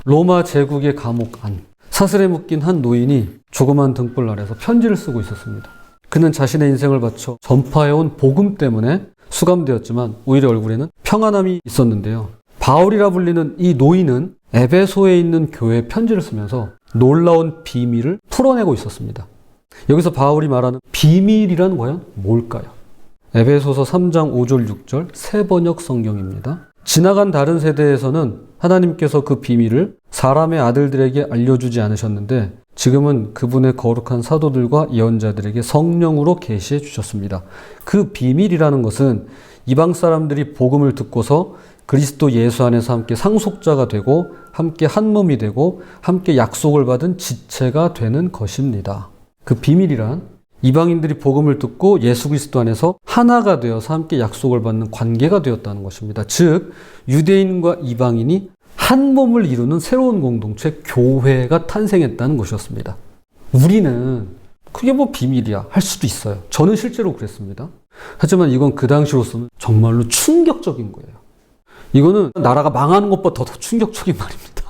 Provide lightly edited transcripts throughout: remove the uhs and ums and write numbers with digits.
로마 제국의 감옥 안 사슬에 묶인 한 노인이 조그만 등불 아래서 편지를 쓰고 있었습니다. 그는 자신의 인생을 바쳐 전파해온 복음 때문에 수감되었지만 오히려 얼굴에는 평안함이 있었는데요. 바울이라 불리는 이 노인은 에베소에 있는 교회에 편지를 쓰면서 놀라운 비밀을 풀어내고 있었습니다. 여기서 바울이 말하는 비밀이란 과연 뭘까요? 에베소서 3장 5절 6절 새 번역 성경입니다. 지나간 다른 세대에서는 하나님께서 그 비밀을 사람의 아들들에게 알려주지 않으셨는데 지금은 그분의 거룩한 사도들과 예언자들에게 성령으로 계시해 주셨습니다. 그 비밀이라는 것은 이방 사람들이 복음을 듣고서 그리스도 예수 안에서 함께 상속자가 되고 함께 한 몸이 되고 함께 약속을 받은 지체가 되는 것입니다. 그 비밀이란 이방인들이 복음을 듣고 예수 그리스도 안에서 하나가 되어서 함께 약속을 받는 관계가 되었다는 것입니다. 즉 유대인과 이방인이 한 몸을 이루는 새로운 공동체 교회가 탄생했다는 것이었습니다. 우리는 그게 뭐 비밀이야 할 수도 있어요. 저는 실제로 그랬습니다. 하지만 이건 그 당시로서는 정말로 충격적인 거예요. 이거는 나라가 망하는 것보다 더 충격적인 말입니다.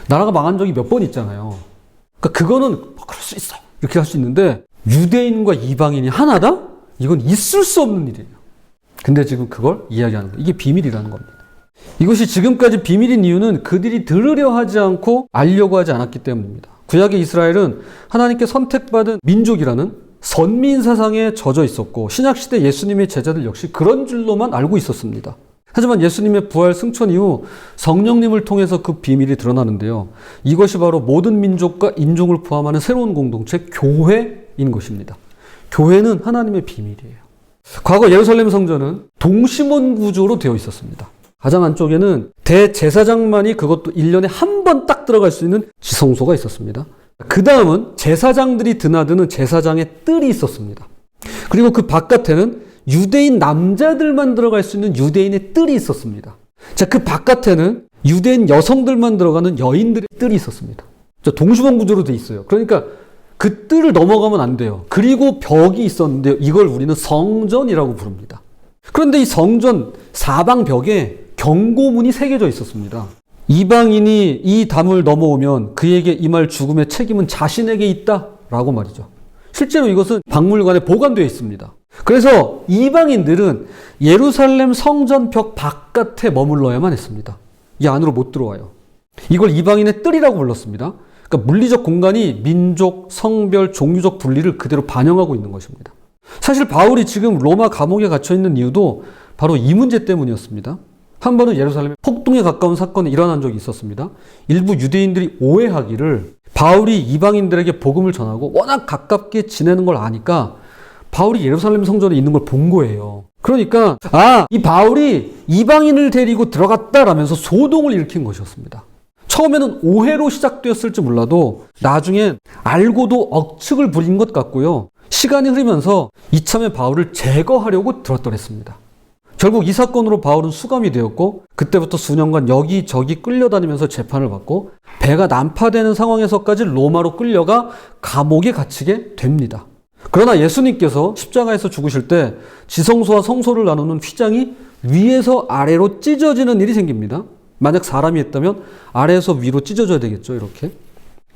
나라가 망한 적이 몇 번 있잖아요. 그러니까 그거는 그럴 수 있어 이렇게 할 수 있는데 유대인과 이방인이 하나다? 이건 있을 수 없는 일이에요. 근데 지금 그걸 이야기하는 거예요. 이게 비밀이라는 겁니다. 이것이 지금까지 비밀인 이유는 그들이 들으려 하지 않고 알려고 하지 않았기 때문입니다. 구약의 이스라엘은 하나님께 선택받은 민족이라는 선민 사상에 젖어 있었고 신약시대 예수님의 제자들 역시 그런 줄로만 알고 있었습니다. 하지만 예수님의 부활 승천 이후 성령님을 통해서 그 비밀이 드러나는데요. 이것이 바로 모든 민족과 인종을 포함하는 새로운 공동체 교회인 것입니다. 교회는 하나님의 비밀이에요. 과거 예루살렘 성전은 동심원 구조로 되어 있었습니다. 가장 안쪽에는 대제사장만이 그것도 1년에 한 번 딱 들어갈 수 있는 지성소가 있었습니다. 그 다음은 제사장들이 드나드는 제사장의 뜰이 있었습니다. 그리고 그 바깥에는 유대인 남자들만 들어갈 수 있는 유대인의 뜰이 있었습니다. 자, 그 바깥에는 유대인 여성들만 들어가는 여인들의 뜰이 있었습니다. 자, 동심원 구조로 돼 있어요. 그러니까 그 뜰을 넘어가면 안 돼요. 그리고 벽이 있었는데요. 이걸 우리는 성전이라고 부릅니다. 그런데 이 성전 사방 벽에 경고문이 새겨져 있었습니다. 이방인이 이 담을 넘어오면 그에게 임할 죽음의 책임은 자신에게 있다라고 말이죠. 실제로 이것은 박물관에 보관되어 있습니다. 그래서 이방인들은 예루살렘 성전 벽 바깥에 머물러야만 했습니다. 이 안으로 못 들어와요. 이걸 이방인의 뜰이라고 불렀습니다. 그러니까 물리적 공간이 민족, 성별, 종류적 분리를 그대로 반영하고 있는 것입니다. 사실 바울이 지금 로마 감옥에 갇혀 있는 이유도 바로 이 문제 때문이었습니다. 한 번은 예루살렘에 폭동에 가까운 사건이 일어난 적이 있었습니다. 일부 유대인들이 오해하기를 바울이 이방인들에게 복음을 전하고 워낙 가깝게 지내는 걸 아니까 바울이 예루살렘 성전에 있는 걸 본 거예요. 그러니까 이 바울이 이방인을 데리고 들어갔다라면서 소동을 일으킨 것이었습니다. 처음에는 오해로 시작되었을지 몰라도 나중엔 알고도 억측을 부린 것 같고요. 시간이 흐르면서 이참에 바울을 제거하려고 들었더랬습니다. 결국 이 사건으로 바울은 수감이 되었고 그때부터 수년간 여기저기 끌려다니면서 재판을 받고 배가 난파되는 상황에서까지 로마로 끌려가 감옥에 갇히게 됩니다. 그러나 예수님께서 십자가에서 죽으실 때 지성소와 성소를 나누는 휘장이 위에서 아래로 찢어지는 일이 생깁니다. 만약 사람이 했다면 아래에서 위로 찢어져야 되겠죠. 이렇게.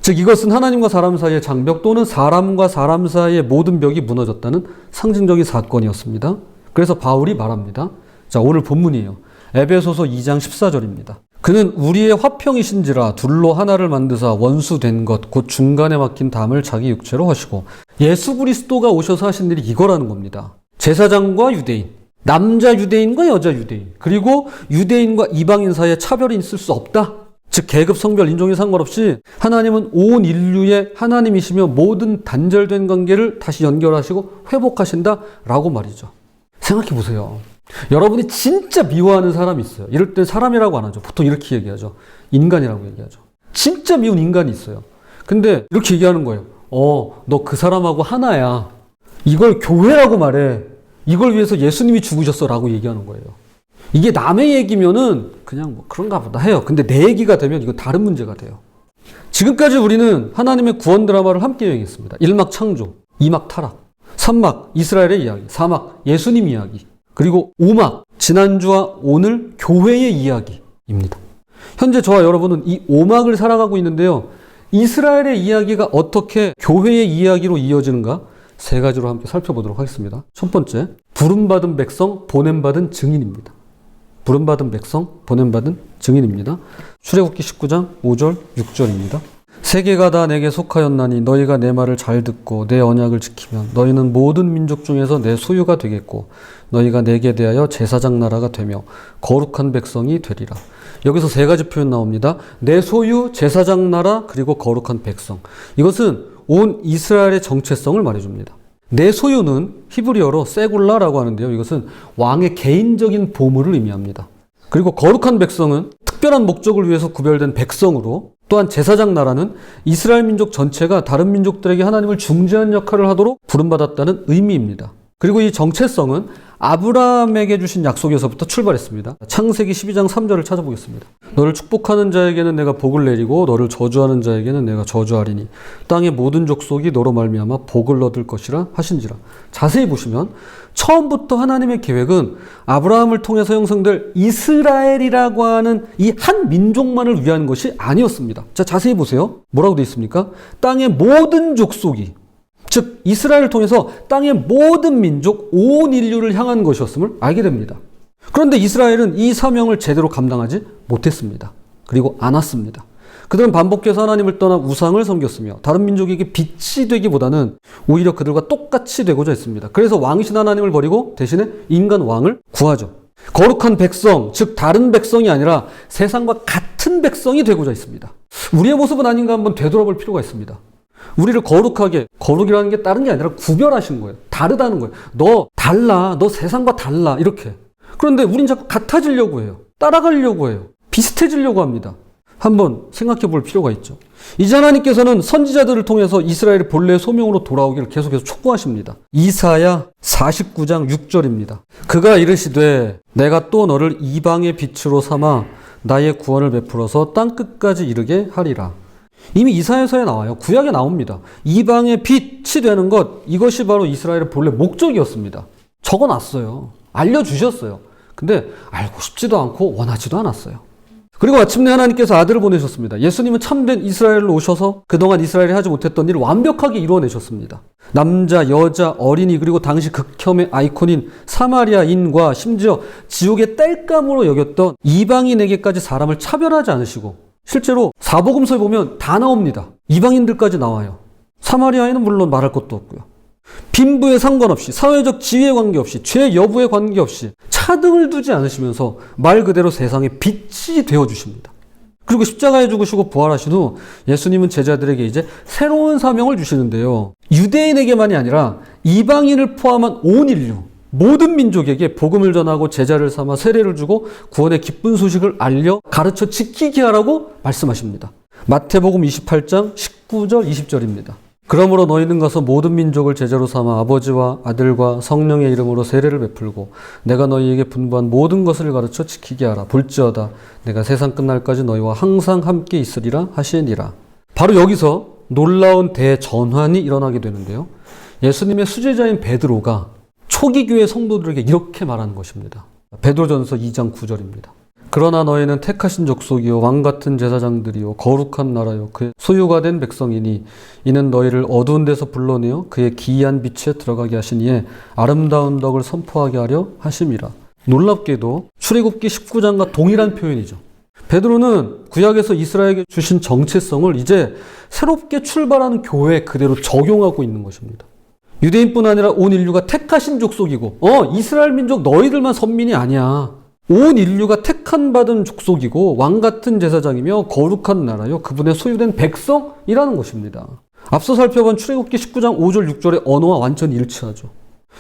즉 이것은 하나님과 사람 사이의 장벽 또는 사람과 사람 사이의 모든 벽이 무너졌다는 상징적인 사건이었습니다. 그래서 바울이 말합니다. 자, 오늘 본문이에요. 에베소서 2장 14절입니다. 그는 우리의 화평이신지라 둘로 하나를 만드사 원수된 것 곧 중간에 막힌 담을 자기 육체로 하시고 예수 그리스도가 오셔서 하신 일이 이거라는 겁니다. 제사장과 유대인, 남자 유대인과 여자 유대인, 그리고 유대인과 이방인 사이에 차별이 있을 수 없다. 즉 계급, 성별, 인종에 상관없이 하나님은 온 인류의 하나님이시며 모든 단절된 관계를 다시 연결하시고 회복하신다라고 말이죠. 생각해 보세요. 여러분이 진짜 미워하는 사람이 있어요. 이럴 때 사람이라고 안 하죠. 보통 이렇게 얘기하죠. 인간이라고 얘기하죠. 진짜 미운 인간이 있어요. 근데 이렇게 얘기하는 거예요. 너 그 사람하고 하나야. 이걸 교회라고 말해. 이걸 위해서 예수님이 죽으셨어 라고 얘기하는 거예요. 이게 남의 얘기면은 그냥 뭐 그런가 보다 해요. 근데 내 얘기가 되면 이건 다른 문제가 돼요. 지금까지 우리는 하나님의 구원 드라마를 함께 여행했습니다. 1막 창조, 2막 타락, 3막 이스라엘의 이야기, 4막 예수님 이야기, 그리고 5막 지난주와 오늘 교회의 이야기입니다. 현재 저와 여러분은 이 오막을 살아가고 있는데요. 이스라엘의 이야기가 어떻게 교회의 이야기로 이어지는가? 세 가지로 함께 살펴보도록 하겠습니다. 첫 번째, 부름받은 백성, 보냄받은 증인입니다. 부름받은 백성, 보냄받은 증인입니다. 출애굽기 19장 5절, 6절입니다. 세계가 다 내게 속하였나니 너희가 내 말을 잘 듣고 내 언약을 지키면 너희는 모든 민족 중에서 내 소유가 되겠고 너희가 내게 대하여 제사장 나라가 되며 거룩한 백성이 되리라. 여기서 세 가지 표현 나옵니다. 내 소유, 제사장 나라, 그리고 거룩한 백성. 이것은 온 이스라엘의 정체성을 말해줍니다. 내 소유는 히브리어로 세굴라라고 하는데요. 이것은 왕의 개인적인 보물을 의미합니다. 그리고 거룩한 백성은 특별한 목적을 위해서 구별된 백성으로, 또한 제사장 나라는 이스라엘 민족 전체가 다른 민족들에게 하나님을 중재하는 역할을 하도록 부름받았다는 의미입니다. 그리고 이 정체성은 아브라함에게 주신 약속에서부터 출발했습니다. 창세기 12장 3절을 찾아보겠습니다. 너를 축복하는 자에게는 내가 복을 내리고 너를 저주하는 자에게는 내가 저주하리니 땅의 모든 족속이 너로 말미암아 복을 얻을 것이라 하신지라. 자세히 보시면 처음부터 하나님의 계획은 아브라함을 통해서 형성될 이스라엘이라고 하는 이 한 민족만을 위한 것이 아니었습니다. 자, 자세히 보세요. 뭐라고 되어 있습니까? 땅의 모든 족속이, 즉 이스라엘을 통해서 땅의 모든 민족, 온 인류를 향한 것이었음을 알게 됩니다. 그런데 이스라엘은 이 사명을 제대로 감당하지 못했습니다. 그리고 안 왔습니다. 그들은 반복해서 하나님을 떠나 우상을 섬겼으며 다른 민족에게 빛이 되기보다는 오히려 그들과 똑같이 되고자 했습니다. 그래서 왕이신 하나님을 버리고 대신에 인간 왕을 구하죠. 거룩한 백성, 즉 다른 백성이 아니라 세상과 같은 백성이 되고자 했습니다. 우리의 모습은 아닌가 한번 되돌아볼 필요가 있습니다. 우리를 거룩하게, 거룩이라는 게 다른 게 아니라 구별하신 거예요. 다르다는 거예요. 너 달라, 너 세상과 달라, 이렇게. 그런데 우린 자꾸 같아지려고 해요. 따라가려고 해요. 비슷해지려고 합니다. 한번 생각해 볼 필요가 있죠. 이제 하나님께서는 선지자들을 통해서 이스라엘의 본래 소명으로 돌아오기를 계속해서 촉구하십니다. 이사야 49장 6절입니다. 그가 이르시되 내가 또 너를 이방의 빛으로 삼아 나의 구원을 베풀어서 땅끝까지 이르게 하리라. 이미 이사야서에 나와요. 구약에 나옵니다. 이방의 빛이 되는 것, 이것이 바로 이스라엘의 본래 목적이었습니다. 적어놨어요. 알려주셨어요. 근데 알고 싶지도 않고 원하지도 않았어요. 그리고 마침내 하나님께서 아들을 보내셨습니다. 예수님은 참된 이스라엘로 오셔서 그동안 이스라엘이 하지 못했던 일을 완벽하게 이루어내셨습니다. 남자, 여자, 어린이, 그리고 당시 극혐의 아이콘인 사마리아인과 심지어 지옥의 땔감으로 여겼던 이방인에게까지 사람을 차별하지 않으시고, 실제로 사복음서에 보면 다 나옵니다. 이방인들까지 나와요. 사마리아인은 물론 말할 것도 없고요. 빈부에 상관없이, 사회적 지위에 관계없이, 죄 여부에 관계없이 차등을 두지 않으시면서 말 그대로 세상의 빛이 되어주십니다. 그리고 십자가에 죽으시고 부활하신 후 예수님은 제자들에게 이제 새로운 사명을 주시는데요. 유대인에게만이 아니라 이방인을 포함한 온 인류, 모든 민족에게 복음을 전하고 제자를 삼아 세례를 주고 구원의 기쁜 소식을 알려 가르쳐 지키게 하라고 말씀하십니다. 마태복음 28장 19절 20절입니다. 그러므로 너희는 가서 모든 민족을 제자로 삼아 아버지와 아들과 성령의 이름으로 세례를 베풀고 내가 너희에게 분부한 모든 것을 가르쳐 지키게 하라. 볼지어다 내가 세상 끝날까지 너희와 항상 함께 있으리라 하시니라. 바로 여기서 놀라운 대전환이 일어나게 되는데요. 예수님의 수제자인 베드로가 초기 교회 성도들에게 이렇게 말하는 것입니다. 베드로전서 2장 9절입니다. 그러나 너희는 택하신 족속이요 왕같은 제사장들이요 거룩한 나라요 그의 소유가 된 백성이니 이는 너희를 어두운 데서 불러내어 그의 기이한 빛에 들어가게 하시니에 아름다운 덕을 선포하게 하려 하심이라. 놀랍게도 출애굽기 19장과 동일한 표현이죠. 베드로는 구약에서 이스라엘에게 주신 정체성을 이제 새롭게 출발하는 교회에 그대로 적용하고 있는 것입니다. 유대인뿐 아니라 온 인류가 택하신 족속이고 이스라엘 민족 너희들만 선민이 아니야. 온 인류가 택한 받은 족속이고 왕같은 제사장이며 거룩한 나라요 그분의 소유된 백성이라는 것입니다. 앞서 살펴본 출애굽기 19장 5절 6절의 언어와 완전히 일치하죠.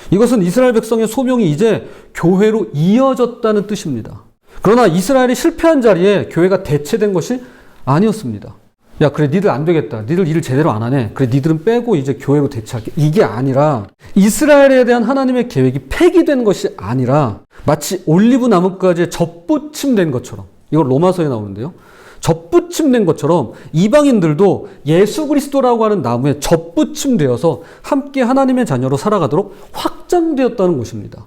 이것은 이스라엘 백성의 소명이 이제 교회로 이어졌다는 뜻입니다. 그러나 이스라엘이 실패한 자리에 교회가 대체된 것이 아니었습니다. 야, 그래, 니들 안 되겠다. 니들 일을 제대로 안 하네. 그래, 니들은 빼고 이제 교회로 대체할게. 이게 아니라 이스라엘에 대한 하나님의 계획이 폐기된 것이 아니라 마치 올리브 나뭇가지에 접붙임된 것처럼, 이거 로마서에 나오는데요. 접붙임된 것처럼 이방인들도 예수 그리스도라고 하는 나무에 접붙임되어서 함께 하나님의 자녀로 살아가도록 확장되었다는 것입니다.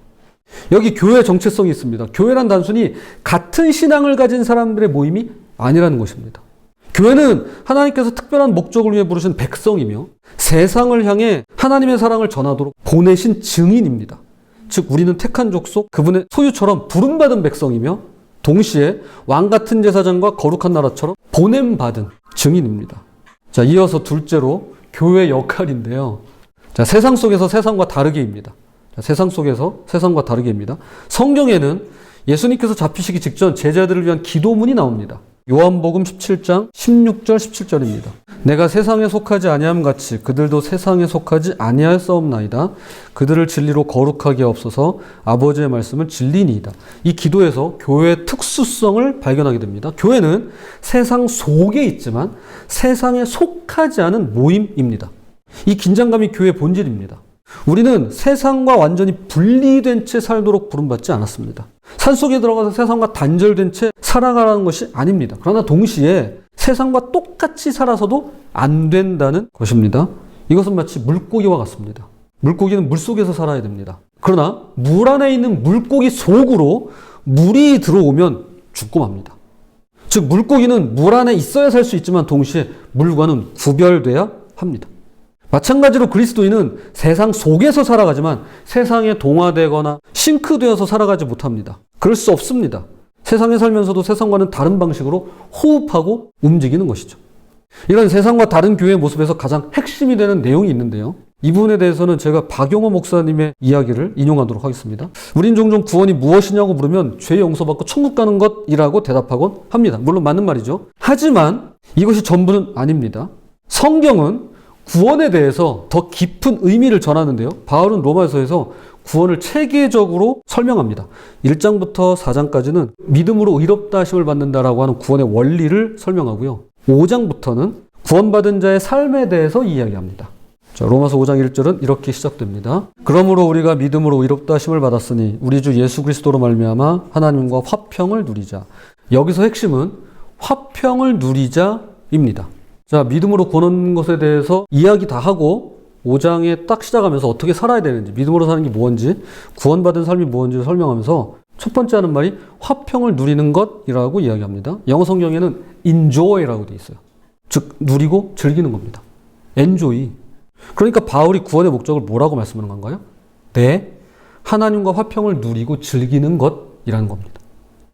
여기 교회의 정체성이 있습니다. 교회란 단순히 같은 신앙을 가진 사람들의 모임이 아니라는 것입니다. 교회는 하나님께서 특별한 목적을 위해 부르신 백성이며 세상을 향해 하나님의 사랑을 전하도록 보내신 증인입니다. 즉 우리는 택한 족속, 그분의 소유처럼 부름받은 백성이며 동시에 왕같은 제사장과 거룩한 나라처럼 보냄받은 증인입니다. 자, 이어서 둘째로 교회의 역할인데요. 자, 세상 속에서 세상과 다르게입니다. 자, 세상 속에서 세상과 다르게입니다. 성경에는 예수님께서 잡히시기 직전 제자들을 위한 기도문이 나옵니다. 요한복음 17장 16절 17절입니다. 내가 세상에 속하지 아니함 같이 그들도 세상에 속하지 아니하였사옵나이다. 그들을 진리로 거룩하게 하옵소서. 아버지의 말씀은 진리니이다. 이 기도에서 교회의 특수성을 발견하게 됩니다. 교회는 세상 속에 있지만 세상에 속하지 않은 모임입니다. 이 긴장감이 교회의 본질입니다. 우리는 세상과 완전히 분리된 채 살도록 부름받지 않았습니다. 산속에 들어가서 세상과 단절된 채 살아가라는 것이 아닙니다. 그러나 동시에 세상과 똑같이 살아서도 안 된다는 것입니다. 이것은 마치 물고기와 같습니다. 물고기는 물속에서 살아야 됩니다. 그러나 물 안에 있는 물고기 속으로 물이 들어오면 죽고 맙니다. 즉 물고기는 물 안에 있어야 살 수 있지만 동시에 물과는 구별돼야 합니다. 마찬가지로 그리스도인은 세상 속에서 살아가지만 세상에 동화되거나 싱크되어서 살아가지 못합니다. 그럴 수 없습니다. 세상에 살면서도 세상과는 다른 방식으로 호흡하고 움직이는 것이죠. 이런 세상과 다른 교회의 모습에서 가장 핵심이 되는 내용이 있는데요. 이 부분에 대해서는 제가 박용호 목사님의 이야기를 인용하도록 하겠습니다. 우린 종종 구원이 무엇이냐고 물으면 죄 용서받고 천국 가는 것이라고 대답하곤 합니다. 물론 맞는 말이죠. 하지만 이것이 전부는 아닙니다. 성경은 구원에 대해서 더 깊은 의미를 전하는데요. 바울은 로마서에서 구원을 체계적으로 설명합니다. 1장부터 4장까지는 믿음으로 의롭다 하심을 받는다라고 하는 구원의 원리를 설명하고요. 5장부터는 구원받은 자의 삶에 대해서 이야기합니다. 자, 로마서 5장 1절은 이렇게 시작됩니다. 그러므로 우리가 믿음으로 의롭다 하심을 받았으니 우리 주 예수 그리스도로 말미암아 하나님과 화평을 누리자. 여기서 핵심은 화평을 누리자입니다. 자, 믿음으로 구원 얻는 것에 대해서 이야기 다 하고 5장에 딱 시작하면서 어떻게 살아야 되는지, 믿음으로 사는 게 뭔지, 구원받은 삶이 뭔지를 설명하면서 첫 번째 하는 말이 화평을 누리는 것이라고 이야기합니다. 영어 성경에는 enjoy라고 되어 있어요. 즉 누리고 즐기는 겁니다. enjoy. 그러니까 바울이 구원의 목적을 뭐라고 말씀하는 건가요? 네, 하나님과 화평을 누리고 즐기는 것이라는 겁니다.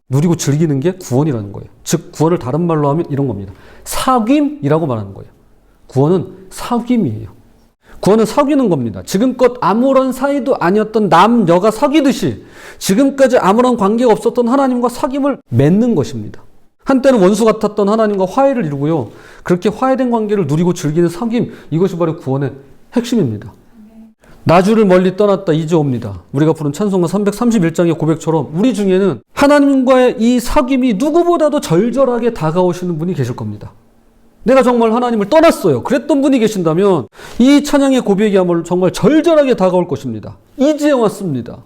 누리고 즐기는 게 구원이라는 거예요. 즉 구원을 다른 말로 하면 이런 겁니다. 사귐이라고 말하는 거예요. 구원은 사귐이에요. 구원은 사귀는 겁니다. 지금껏 아무런 사이도 아니었던 남녀가 사귀듯이 지금까지 아무런 관계가 없었던 하나님과 사귐을 맺는 것입니다. 한때는 원수 같았던 하나님과 화해를 이루고요. 그렇게 화해된 관계를 누리고 즐기는 사귐, 이것이 바로 구원의 핵심입니다. 나주를 멀리 떠났다 이제 옵니다. 우리가 부른 찬송가 331장의 고백처럼 우리 중에는 하나님과의 이 사귐이 누구보다도 절절하게 다가오시는 분이 계실 겁니다. 내가 정말 하나님을 떠났어요. 그랬던 분이 계신다면 이 찬양의 고백이야말로 정말 절절하게 다가올 것입니다. 이제 왔습니다.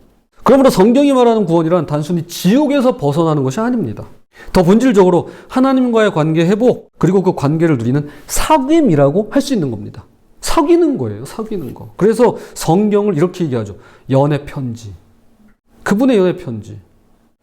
그러므로 성경이 말하는 구원이란 단순히 지옥에서 벗어나는 것이 아닙니다. 더 본질적으로 하나님과의 관계 회복, 그리고 그 관계를 누리는 사귐이라고 할 수 있는 겁니다. 사귀는 거예요. 사귀는 거. 그래서 성경을 이렇게 얘기하죠. 연애 편지. 그분의 연애 편지.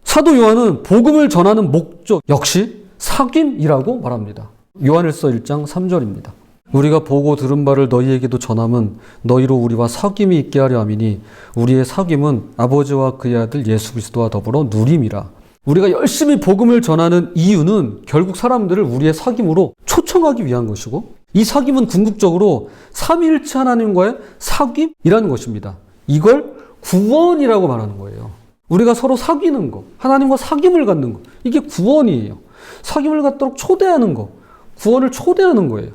사도 요한은 복음을 전하는 목적 역시 사귐이라고 말합니다. 요한일서 1장 3절입니다. 우리가 보고 들은 바를 너희에게도 전함은 너희로 우리와 사귐이 있게 하려 함이니 우리의 사귐은 아버지와 그의 아들 예수 그리스도와 더불어 누림이라. 우리가 열심히 복음을 전하는 이유는 결국 사람들을 우리의 사귐으로 초청하기 위한 것이고, 이 사귐은 궁극적으로 삼위일체 하나님과의 사귐이라는 것입니다. 이걸 구원이라고 말하는 거예요. 우리가 서로 사귀는 거, 하나님과 사귐을 갖는 거, 이게 구원이에요. 사귐을 갖도록 초대하는 거, 구원을 초대하는 거예요.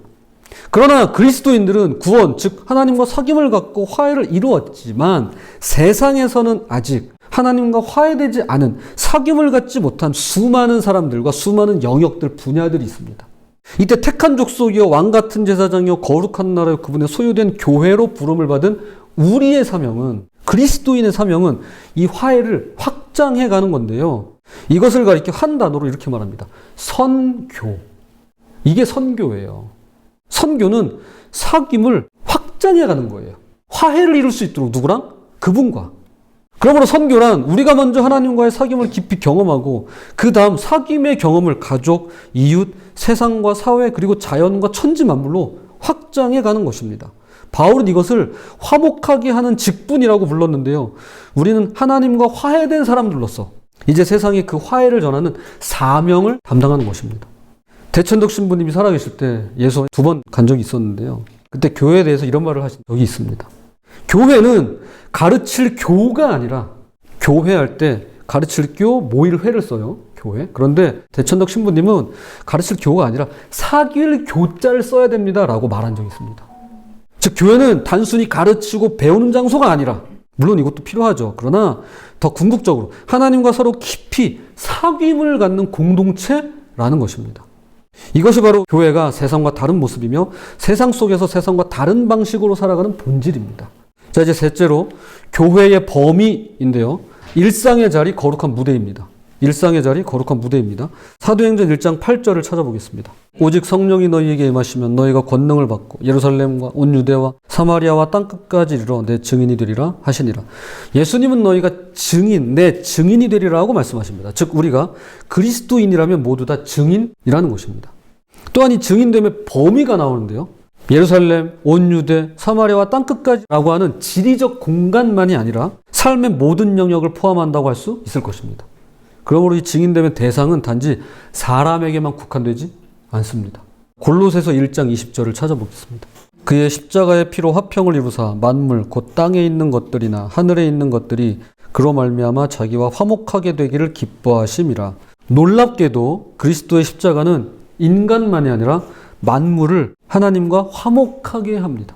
그러나 그리스도인들은 구원, 즉 하나님과 사귐을 갖고 화해를 이루었지만 세상에서는 아직 하나님과 화해되지 않은, 사귐을 갖지 못한 수많은 사람들과 수많은 영역들, 분야들이 있습니다. 이때 택한 족속이요 왕같은 제사장이요 거룩한 나라요 그분의 소유된 교회로 부름을 받은 우리의 사명은, 그리스도인의 사명은 이 화해를 확장해 가는 건데요. 이것을 가리켜 한 단어로 이렇게 말합니다. 선교. 이게 선교예요. 선교는 사귐을 확장해 가는 거예요. 화해를 이룰 수 있도록 누구랑? 그분과. 그러므로 선교란 우리가 먼저 하나님과의 사귐을 깊이 경험하고 그 다음 사귐의 경험을 가족, 이웃, 세상과 사회 그리고 자연과 천지 만물로 확장해 가는 것입니다. 바울은 이것을 화목하게 하는 직분이라고 불렀는데요. 우리는 하나님과 화해된 사람들로서 이제 세상에 그 화해를 전하는 사명을 담당하는 것입니다. 대천덕 신부님이 살아계실 때 예수와 2번 간 적이 있었는데요. 그때 교회에 대해서 이런 말을 하신 적이 있습니다. 교회는 가르칠 교가 아니라 교회할 때 가르칠 교, 모일 회를 써요. 교회. 그런데 대천덕 신부님은 가르칠 교가 아니라 사귈 교자를 써야 됩니다. 라고 말한 적이 있습니다. 즉 교회는 단순히 가르치고 배우는 장소가 아니라 물론 이것도 필요하죠. 그러나 더 궁극적으로 하나님과 서로 깊이 사귐을 갖는 공동체라는 것입니다. 이것이 바로 교회가 세상과 다른 모습이며 세상 속에서 세상과 다른 방식으로 살아가는 본질입니다. 자, 이제 셋째로 교회의 범위인데요. 일상의 자리 거룩한 무대입니다. 일상의 자리 거룩한 무대입니다. 사도행전 1장 8절을 찾아보겠습니다. 오직 성령이 너희에게 임하시면 너희가 권능을 받고 예루살렘과 온 유대와 사마리아와 땅끝까지 이르러 내 증인이 되리라 하시니라. 예수님은 너희가 증인, 내 증인이 되리라고 말씀하십니다. 즉 우리가 그리스도인이라면 모두 다 증인이라는 것입니다. 또한 이 증인됨의 범위가 나오는데요. 예루살렘, 온 유대, 사마리아와 땅끝까지라고 하는 지리적 공간만이 아니라 삶의 모든 영역을 포함한다고 할 수 있을 것입니다. 그러므로 이 증인됨의 대상은 단지 사람에게만 국한되지 않습니다. 골로새서 1장 20절을 찾아보겠습니다. 그의 십자가의 피로 화평을 이루사 만물 곧 땅에 있는 것들이나 하늘에 있는 것들이 그로 말미암아 자기와 화목하게 되기를 기뻐하심이라. 놀랍게도 그리스도의 십자가는 인간만이 아니라 만물을 하나님과 화목하게 합니다.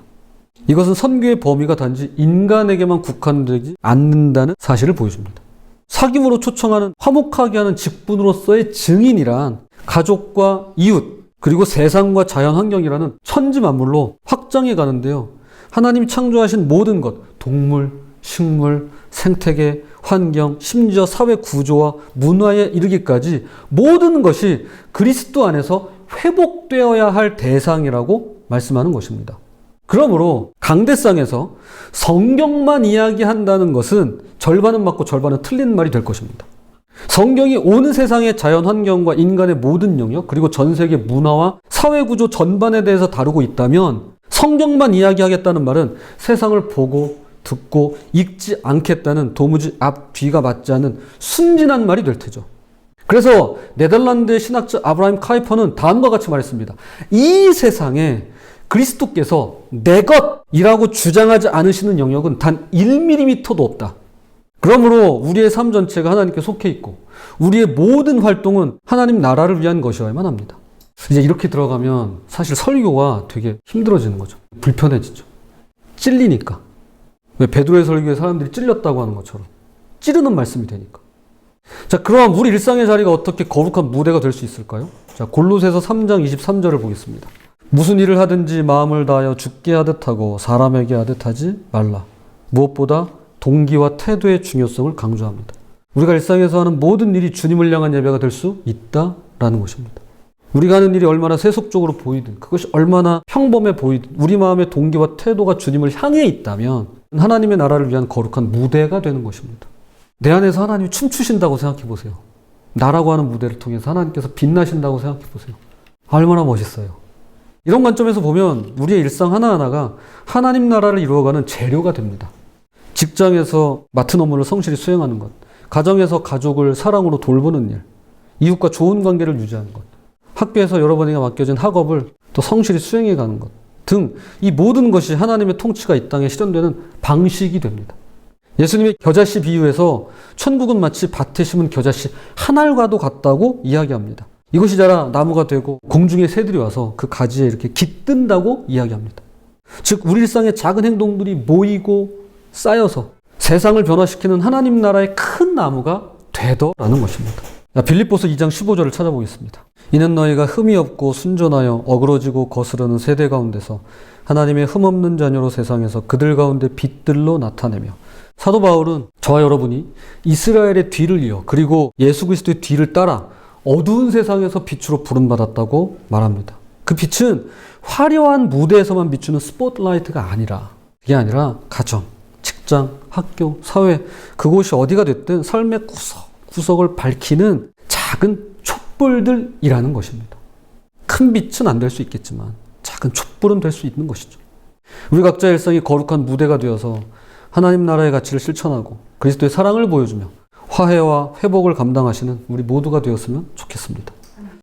이것은 선교의 범위가 단지 인간에게만 국한되지 않는다는 사실을 보여줍니다. 사귐으로 초청하는 화목하게 하는 직분으로서의 증인이란 가족과 이웃 그리고 세상과 자연 환경이라는 천지 만물로 확장해 가는데요. 하나님이 창조하신 모든 것, 동물, 식물, 생태계, 환경, 심지어 사회 구조와 문화에 이르기까지 모든 것이 그리스도 안에서 회복되어야 할 대상이라고 말씀하는 것입니다. 그러므로 강대상에서 성경만 이야기한다는 것은 절반은 맞고 절반은 틀린 말이 될 것입니다. 성경이 온 세상의 자연 환경과 인간의 모든 영역 그리고 전 세계 문화와 사회 구조 전반에 대해서 다루고 있다면 성경만 이야기하겠다는 말은 세상을 보고 듣고 읽지 않겠다는 도무지 앞 뒤가 맞지 않는 순진한 말이 될 테죠. 그래서 네덜란드의 신학자 아브라함 카이퍼는 다음과 같이 말했습니다. 이 세상에 그리스도께서 내 것이라고 주장하지 않으시는 영역은 단 1mm도 없다. 그러므로 우리의 삶 전체가 하나님께 속해 있고 우리의 모든 활동은 하나님 나라를 위한 것이어야만 합니다. 이제 이렇게 들어가면 사실 설교가 되게 힘들어지는 거죠. 불편해지죠. 찔리니까. 왜 베드로의 설교에 사람들이 찔렸다고 하는 것처럼 찌르는 말씀이 되니까. 자, 그럼 우리 일상의 자리가 어떻게 거룩한 무대가 될 수 있을까요? 자, 골로새서 3장 23절을 보겠습니다. 무슨 일을 하든지 마음을 다하여 주께 하듯 하고 사람에게 하듯 하지 말라. 무엇보다 동기와 태도의 중요성을 강조합니다. 우리가 일상에서 하는 모든 일이 주님을 향한 예배가 될 수 있다라는 것입니다. 우리가 하는 일이 얼마나 세속적으로 보이든 그것이 얼마나 평범해 보이든 우리 마음의 동기와 태도가 주님을 향해 있다면 하나님의 나라를 위한 거룩한 무대가 되는 것입니다. 내 안에서 하나님이 춤추신다고 생각해 보세요. 나라고 하는 무대를 통해서 하나님께서 빛나신다고 생각해 보세요. 얼마나 멋있어요. 이런 관점에서 보면 우리의 일상 하나하나가 하나님 나라를 이루어가는 재료가 됩니다. 직장에서 맡은 업무를 성실히 수행하는 것, 가정에서 가족을 사랑으로 돌보는 일, 이웃과 좋은 관계를 유지하는 것, 학교에서 여러분에게 맡겨진 학업을 또 성실히 수행해가는 것 등 이 모든 것이 하나님의 통치가 이 땅에 실현되는 방식이 됩니다. 예수님의 겨자씨 비유에서 천국은 마치 밭에 심은 겨자씨 한 알과도 같다고 이야기합니다. 이것이 자라 나무가 되고 공중의 새들이 와서 그 가지에 이렇게 깃든다고 이야기합니다. 즉 우리 일상의 작은 행동들이 모이고 쌓여서 세상을 변화시키는 하나님 나라의 큰 나무가 되더라는 것입니다. 빌립보서 2장 15절을 찾아보겠습니다. 이는 너희가 흠이 없고 순전하여 어그러지고 거스르는 세대 가운데서 하나님의 흠없는 자녀로 세상에서 그들 가운데 빛들로 나타내며. 사도 바울은 저와 여러분이 이스라엘의 뒤를 이어 그리고 예수 그리스도의 뒤를 따라 어두운 세상에서 빛으로 부름받았다고 말합니다. 그 빛은 화려한 무대에서만 비추는 스포트라이트가 아니라 그게 아니라 가정, 직장, 학교, 사회, 그곳이 어디가 됐든 삶의 구석구석을 밝히는 작은 촛불들이라는 것입니다. 큰 빛은 안 될 수 있겠지만 작은 촛불은 될 수 있는 것이죠. 우리 각자의 일상이 거룩한 무대가 되어서 하나님 나라의 가치를 실천하고 그리스도의 사랑을 보여주며 화해와 회복을 감당하시는 우리 모두가 되었으면 좋겠습니다.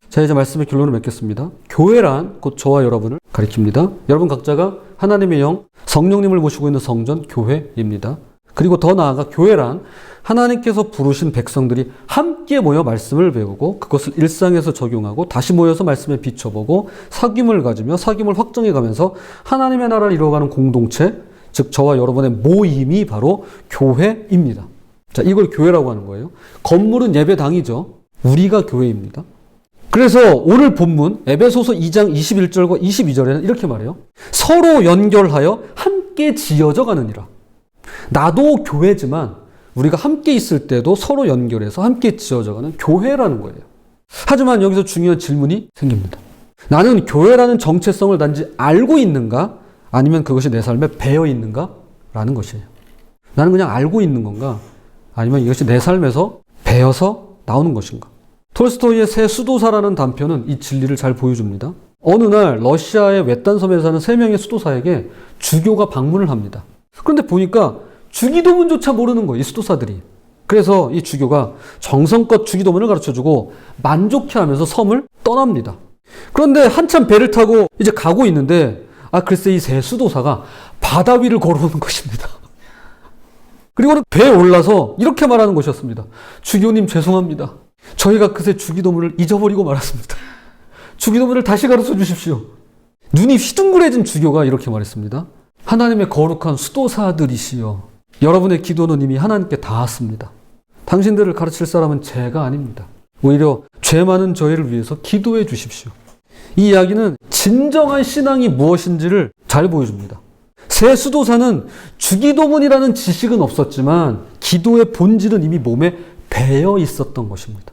자, 이제 말씀의 결론을 맺겠습니다. 교회란 곧 저와 여러분을 가리킵니다. 여러분 각자가 하나님의 영, 성령님을 모시고 있는 성전, 교회입니다. 그리고 더 나아가 교회란 하나님께서 부르신 백성들이 함께 모여 말씀을 배우고 그것을 일상에서 적용하고 다시 모여서 말씀에 비춰보고 사귐을 가지며 사귐을 확정해가면서 하나님의 나라를 이루어가는 공동체, 즉 저와 여러분의 모임이 바로 교회입니다. 자, 이걸 교회라고 하는 거예요. 건물은 예배당이죠. 우리가 교회입니다. 그래서 오늘 본문 에베소서 2장 21절과 22절에는 이렇게 말해요. 서로 연결하여 함께 지어져 가느니라. 나도 교회지만 우리가 함께 있을 때도 서로 연결해서 함께 지어져 가는 교회라는 거예요. 하지만 여기서 중요한 질문이 생깁니다. 나는 교회라는 정체성을 단지 알고 있는가? 아니면 그것이 내 삶에 배어 있는가? 라는 것이에요. 나는 그냥 알고 있는 건가? 아니면 이것이 내 삶에서 배어서 나오는 것인가? 톨스토이의 새 수도사라는 단편은 이 진리를 잘 보여줍니다. 어느 날 러시아의 외딴섬에 사는 3명의 수도사에게 주교가 방문을 합니다. 그런데 보니까 주기도문조차 모르는 거예요, 이 수도사들이. 그래서 이 주교가 정성껏 주기도문을 가르쳐주고 만족해하면서 섬을 떠납니다. 그런데 한참 배를 타고 이제 가고 있는데 글쎄 이 새 수도사가 바다 위를 걸어오는 것입니다. 그리고는 배에 올라서 이렇게 말하는 것이었습니다. 주교님 죄송합니다. 저희가 그새 주기도문을 잊어버리고 말았습니다. 주기도문을 다시 가르쳐 주십시오. 눈이 휘둥그레진 주교가 이렇게 말했습니다. 하나님의 거룩한 수도사들이시여, 여러분의 기도는 이미 하나님께 닿았습니다. 당신들을 가르칠 사람은 제가 아닙니다. 오히려 죄 많은 저희를 위해서 기도해 주십시오. 이 이야기는 진정한 신앙이 무엇인지를 잘 보여줍니다. 새 수도사는 주기도문이라는 지식은 없었지만 기도의 본질은 이미 몸에 배어 있었던 것입니다.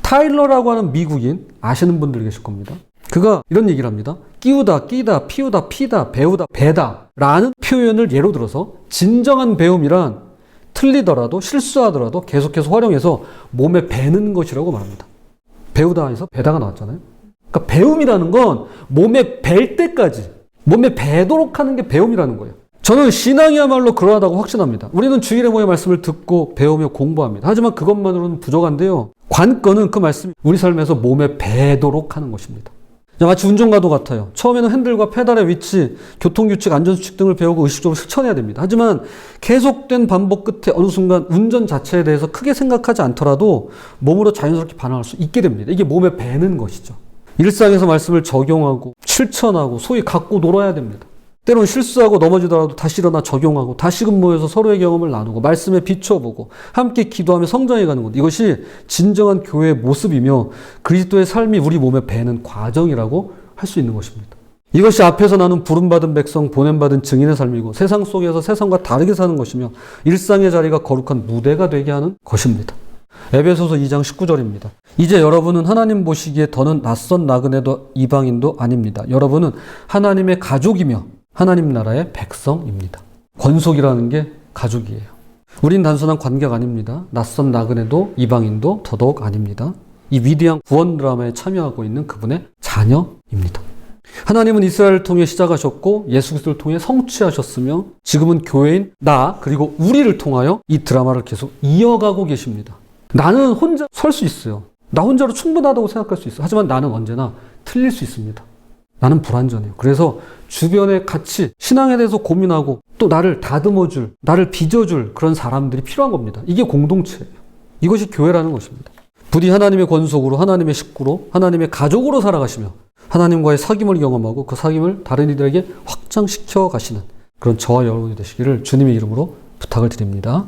타일러라고 하는 미국인 아시는 분들 계실 겁니다. 그가 이런 얘기를 합니다. 끼우다, 끼다, 피우다, 피다, 배우다, 배다 라는 표현을 예로 들어서 진정한 배움이란 틀리더라도 실수하더라도 계속해서 활용해서 몸에 배는 것이라고 말합니다. 배우다에서 배다가 나왔잖아요. 그러니까 배움이라는 건 몸에 뵐 때까지 몸에 배도록 하는 게 배움이라는 거예요. 저는 신앙이야말로 그러하다고 확신합니다. 우리는 주일에 모여 말씀을 듣고 배우며 공부합니다. 하지만 그것만으로는 부족한데요. 관건은 그 말씀이 우리 삶에서 몸에 배도록 하는 것입니다. 마치 운전과도 같아요. 처음에는 핸들과 페달의 위치, 교통규칙, 안전수칙 등을 배우고 의식적으로 실천해야 됩니다. 하지만 계속된 반복 끝에 어느 순간 운전 자체에 대해서 크게 생각하지 않더라도 몸으로 자연스럽게 반응할 수 있게 됩니다. 이게 몸에 배는 것이죠. 일상에서 말씀을 적용하고 실천하고 소위 갖고 놀아야 됩니다. 때론 실수하고 넘어지더라도 다시 일어나 적용하고 다시금 모여서 서로의 경험을 나누고 말씀에 비춰보고 함께 기도하며 성장해가는 것. 이것이 진정한 교회의 모습이며 그리스도의 삶이 우리 몸에 배는 과정이라고 할 수 있는 것입니다. 이것이 앞에서 나눈 부름받은 백성, 보냄받은 증인의 삶이고 세상 속에서 세상과 다르게 사는 것이며 일상의 자리가 거룩한 무대가 되게 하는 것입니다. 에베소서 2장 19절입니다. 이제 여러분은 하나님 보시기에 더는 낯선 나그네도 이방인도 아닙니다. 여러분은 하나님의 가족이며 하나님 나라의 백성입니다. 권속이라는 게 가족이에요. 우린 단순한 관계가 아닙니다. 낯선 나그네도 이방인도 더더욱 아닙니다. 이 위대한 구원 드라마에 참여하고 있는 그분의 자녀입니다. 하나님은 이스라엘을 통해 시작하셨고 예수 그리스도를 통해 성취하셨으며 지금은 교회인 나 그리고 우리를 통하여 이 드라마를 계속 이어가고 계십니다. 나는 혼자 설 수 있어요. 나 혼자로 충분하다고 생각할 수 있어요. 하지만 나는 언제나 틀릴 수 있습니다. 나는 불완전해요. 그래서 주변에 같이 신앙에 대해서 고민하고 또 나를 다듬어줄, 나를 빚어줄 그런 사람들이 필요한 겁니다. 이게 공동체예요. 이것이 교회라는 것입니다. 부디 하나님의 권속으로, 하나님의 식구로, 하나님의 가족으로 살아가시며 하나님과의 사귐을 경험하고 그 사귐을 다른 이들에게 확장시켜 가시는 그런 저와 여러분이 되시기를 주님의 이름으로 부탁을 드립니다.